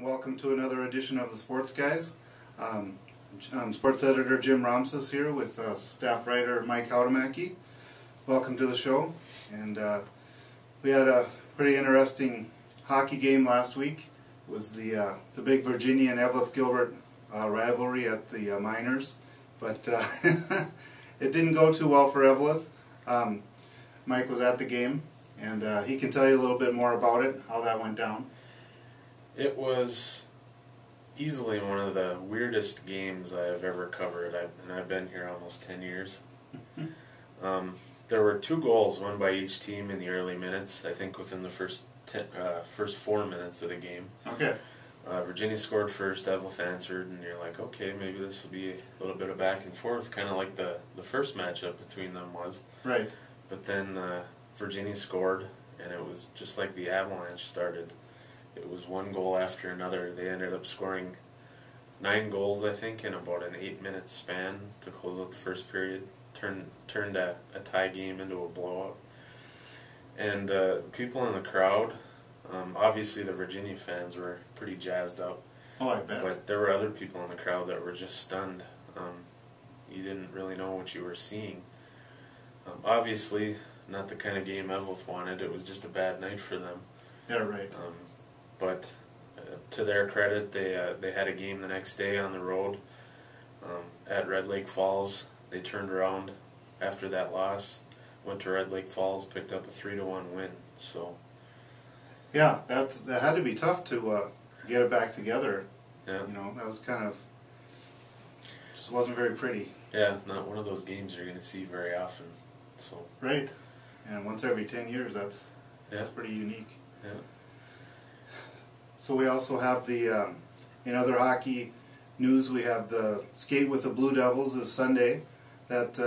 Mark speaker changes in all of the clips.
Speaker 1: welcome to another edition of the Sports Guys. I'm sports editor Jim Ramses here with staff writer Mike Hautemaki. Welcome to the show. And we had a pretty interesting hockey game last week. It was the big Virginia and Eveleth-Gilbert rivalry at the minors, but it didn't go too well for Eveleth. Mike was at the game, and he can tell you a little bit more about it, how that went down.
Speaker 2: It was easily one of the weirdest games I have ever covered, and I've been here almost 10 years. There were 2 goals, one by each team in the early minutes, I think within the first 4 minutes of the game.
Speaker 1: Okay.
Speaker 2: Virginia scored first, Eveleth answered, and you're like, okay, maybe this will be a little bit of back and forth, kind of like the first matchup between them was.
Speaker 1: Right.
Speaker 2: But then Virginia scored, and it was just like the avalanche started. It was one goal after another. They ended up scoring 9 goals, I think, in about an 8-minute span to close out the first period. Turned a tie game into a blowout. And people in the crowd, obviously the Virginia fans were pretty jazzed up.
Speaker 1: Oh, I bet.
Speaker 2: But there were other people in the crowd that were just stunned. You didn't really know what you were seeing. Obviously, not the kind of game Eveleth wanted. It was just a bad night for them.
Speaker 1: Yeah, right.
Speaker 2: But to their credit, they had a game the next day on the road at Red Lake Falls. They turned around after that loss, went to Red Lake Falls, picked up a 3-1 win. So
Speaker 1: yeah, that had to be tough to get it back together.
Speaker 2: yeah,
Speaker 1: You know, that was kind of just wasn't very pretty.
Speaker 2: yeah, not one of those games you're going to see very often. So
Speaker 1: Right. And once every 10 years, that's pretty unique.
Speaker 2: yeah.
Speaker 1: So we also have the, in other hockey news, we have the Skate with the Blue Devils this Sunday. That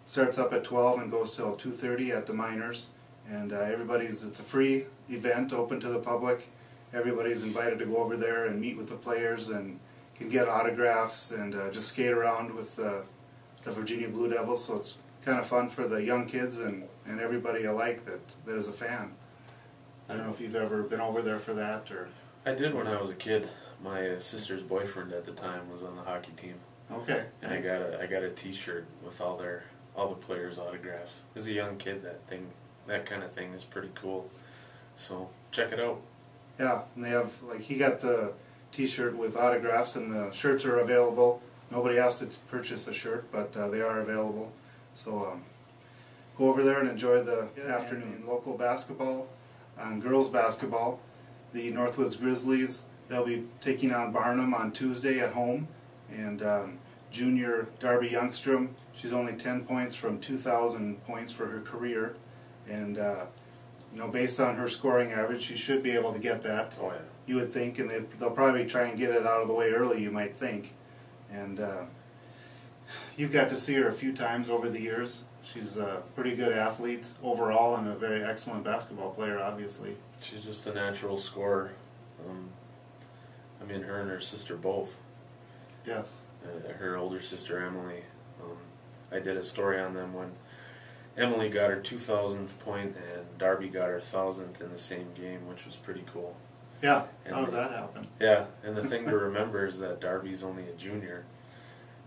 Speaker 1: starts up at 12 and goes till 2:30 at the minors. And it's a free event, open to the public. Everybody's invited to go over there and meet with the players and can get autographs and just skate around with the Virginia Blue Devils. So it's kind of fun for the young kids and everybody alike that is a fan. I don't know if you've ever been over there for that or...
Speaker 2: I did when I was a kid. My sister's boyfriend at the time was on the hockey team.
Speaker 1: Okay.
Speaker 2: And
Speaker 1: Nice.
Speaker 2: I got a T-shirt with all the players' autographs. As a young kid, that kind of thing is pretty cool. So check it out.
Speaker 1: Yeah, and they have, like, he got the T-shirt with autographs, and the shirts are available. Nobody has to purchase a shirt, but they are available. So go over there and enjoy the afternoon. Local basketball and girls basketball, the Northwoods Grizzlies, they'll be taking on Barnum on Tuesday at home. And junior Darby Youngstrom, she's only 10 points from 2,000 points for her career. And, you know, based on her scoring average, she should be able to get that.
Speaker 2: Oh yeah.
Speaker 1: You would think, and they'll probably try and get it out of the way early, you might think. And you've got to see her a few times over the years. She's a pretty good athlete overall and a very excellent basketball player, obviously.
Speaker 2: She's just a natural scorer. I mean, her and her sister both.
Speaker 1: Yes.
Speaker 2: Her older sister Emily. I did a story on them when Emily got her 2,000th point and Darby got her 1,000th in the same game, which was pretty cool.
Speaker 1: Yeah,
Speaker 2: And
Speaker 1: how does that happen?
Speaker 2: Yeah, and the thing to remember is that Darby's only a junior,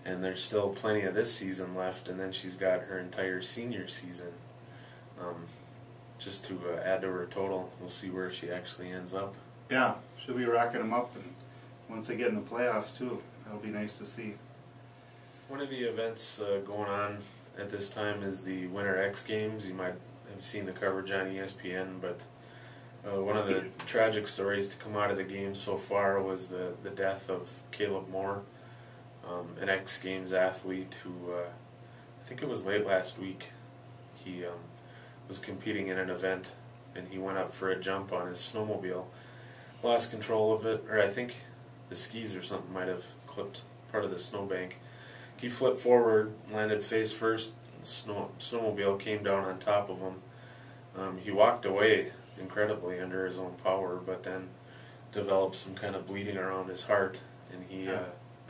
Speaker 2: and there's still plenty of this season left, and then she's got her entire senior season just to add to her total. We'll see where she actually ends up.
Speaker 1: Yeah, she'll be racking them up, and once they get in the playoffs too, that'll be nice to see.
Speaker 2: One of the events going on at this time is the Winter X Games. You might have seen the coverage on ESPN, but one of the tragic stories to come out of the game so far was the death of Caleb Moore, an X Games athlete who, I think it was late last week, he was competing in an event and he went up for a jump on his snowmobile, lost control of it, or I think the skis or something might have clipped part of the snowbank. He flipped forward, landed face first, the snowmobile came down on top of him. He walked away incredibly under his own power, but then developed some kind of bleeding around his heart, and he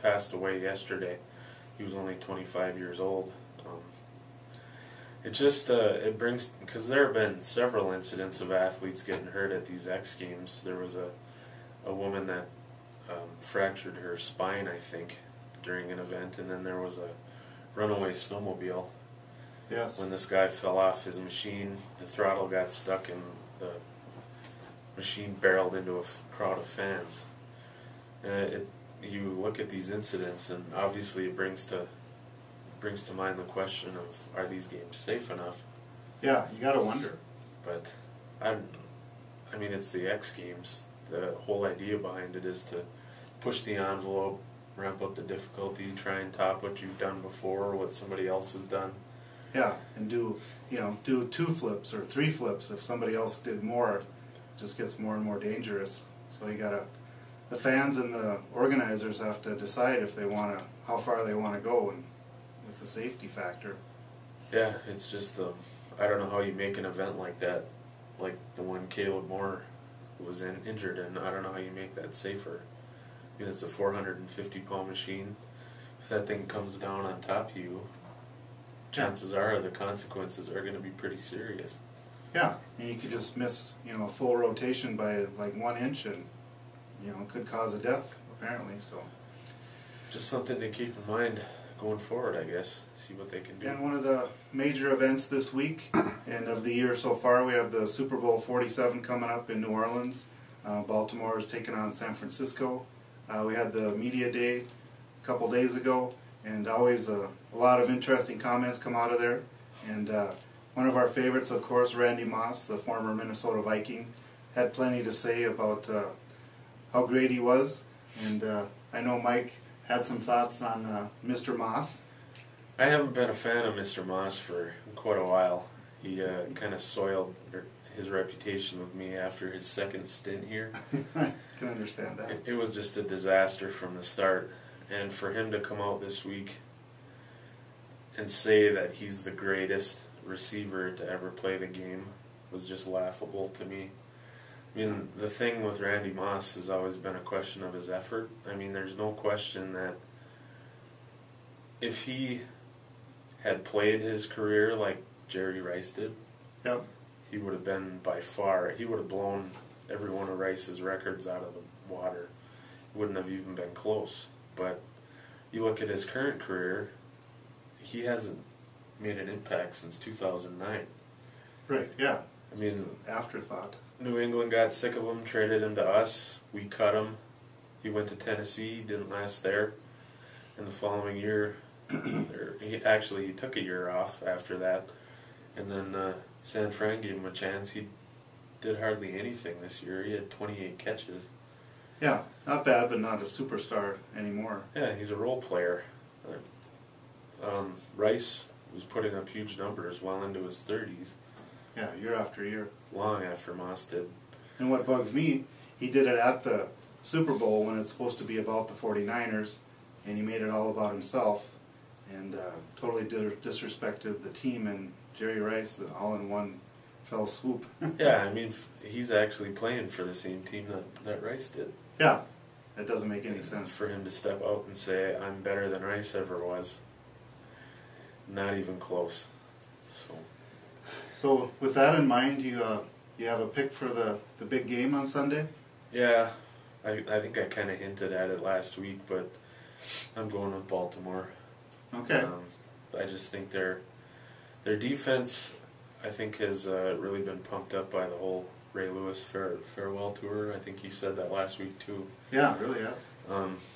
Speaker 2: passed away yesterday. He was only 25 years old. It just it brings, because there have been several incidents of athletes getting hurt at these X Games. There was a woman that fractured her spine, I think, during an event, and then there was a runaway snowmobile.
Speaker 1: Yes.
Speaker 2: When this guy fell off his machine, the throttle got stuck and the machine barreled into a crowd of fans. And you look at these incidents, and obviously it brings to mind the question of, are these games safe enough?
Speaker 1: Yeah, you gotta wonder.
Speaker 2: But I mean, it's the X Games. The whole idea behind it is to push the envelope, ramp up the difficulty, try and top what you've done before or what somebody else has done.
Speaker 1: Yeah, and do 2 flips or 3 flips. If somebody else did more, it just gets more and more dangerous. So the fans and the organizers have to decide if they how far they want to go, and with the safety factor.
Speaker 2: Yeah, it's just I don't know how you make an event like that, like the one Caleb Moore was injured in. I don't know how you make that safer. I mean, it's a 450-pound machine. If that thing comes down on top of you, chances are the consequences are going to be pretty serious.
Speaker 1: Yeah, and you could just miss, a full rotation by like 1 inch, and it could cause a death apparently. So
Speaker 2: just something to keep in mind going forward, I guess. See what they can do.
Speaker 1: And one of the major events this week and of the year so far, we have the Super Bowl 47 coming up in New Orleans. Baltimore is taking on San Francisco. We had the media day a couple days ago, and always a lot of interesting comments come out of there. And one of our favorites, of course, Randy Moss, the former Minnesota Viking, had plenty to say about how great he was. And I know Mike had some thoughts on Mr. Moss.
Speaker 2: I haven't been a fan of Mr. Moss for quite a while. He kind of soiled his reputation with me after his second stint here.
Speaker 1: I can understand that.
Speaker 2: It was just a disaster from the start. And for him to come out this week and say that he's the greatest receiver to ever play the game was just laughable to me. I mean, the thing with Randy Moss has always been a question of his effort. I mean, there's no question that if he had played his career like Jerry Rice did,
Speaker 1: yep,
Speaker 2: he would have been he would have blown every one of Rice's records out of the water. Wouldn't have even been close. But you look at his current career, he hasn't made an impact since 2009.
Speaker 1: Right, yeah.
Speaker 2: I mean,
Speaker 1: just an afterthought.
Speaker 2: New England got sick of him, traded him to us. We cut him. He went to Tennessee, didn't last there. And the following year, he took a year off after that. And then San Fran gave him a chance. He did hardly anything this year. He had 28 catches.
Speaker 1: Yeah, not bad, but not a superstar anymore.
Speaker 2: Yeah, he's a role player. Rice was putting up huge numbers well into his 30s.
Speaker 1: Yeah, year after year.
Speaker 2: Long after Moss did.
Speaker 1: And what bugs me, he did it at the Super Bowl when it's supposed to be about the 49ers, and he made it all about himself, and totally disrespected the team and Jerry Rice all in one fell swoop.
Speaker 2: Yeah, I mean, he's actually playing for the same team that Rice did.
Speaker 1: Yeah, that doesn't make any sense.
Speaker 2: For him to step out and say, I'm better than Rice ever was. Not even close.
Speaker 1: So with that in mind, you have a pick for the big game on Sunday?
Speaker 2: Yeah, I think I kind of hinted at it last week, but I'm going with Baltimore.
Speaker 1: Okay.
Speaker 2: I just think their defense, I think, has really been pumped up by the whole Ray Lewis farewell tour. I think you said that last week too.
Speaker 1: Yeah, it really has.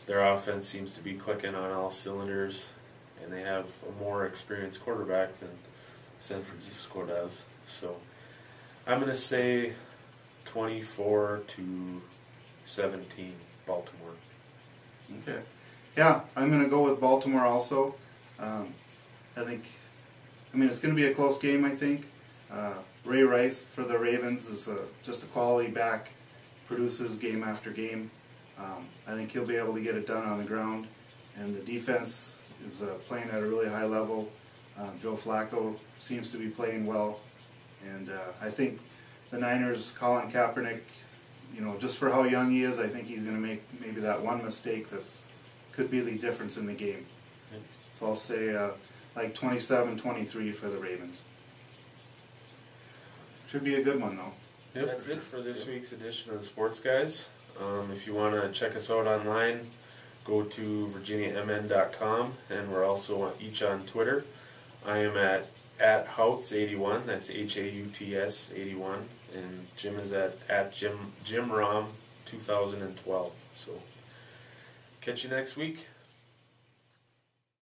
Speaker 2: Their offense seems to be clicking on all cylinders, and they have a more experienced quarterback than San Francisco does. So I'm going to say 24-17 Baltimore.
Speaker 1: Okay. Yeah, I'm going to go with Baltimore also. I mean, it's going to be a close game, I think. Ray Rice for the Ravens is just a quality back, produces game after game. I think he'll be able to get it done on the ground. And the defense is playing at a really high level. Joe Flacco seems to be playing well. And I think the Niners, Colin Kaepernick, just for how young he is, I think he's going to make maybe that one mistake that could be the difference in the game. So I'll say like 27-23 for the Ravens. Should be a good one, though.
Speaker 2: Yep. That's it for this week's edition of the Sports Guys. If you want to check us out online, go to virginiamn.com, and we're also each on Twitter. I am at Houts81, that's Hauts 81, and Jim is at Jim Rom 2012. So catch you next week.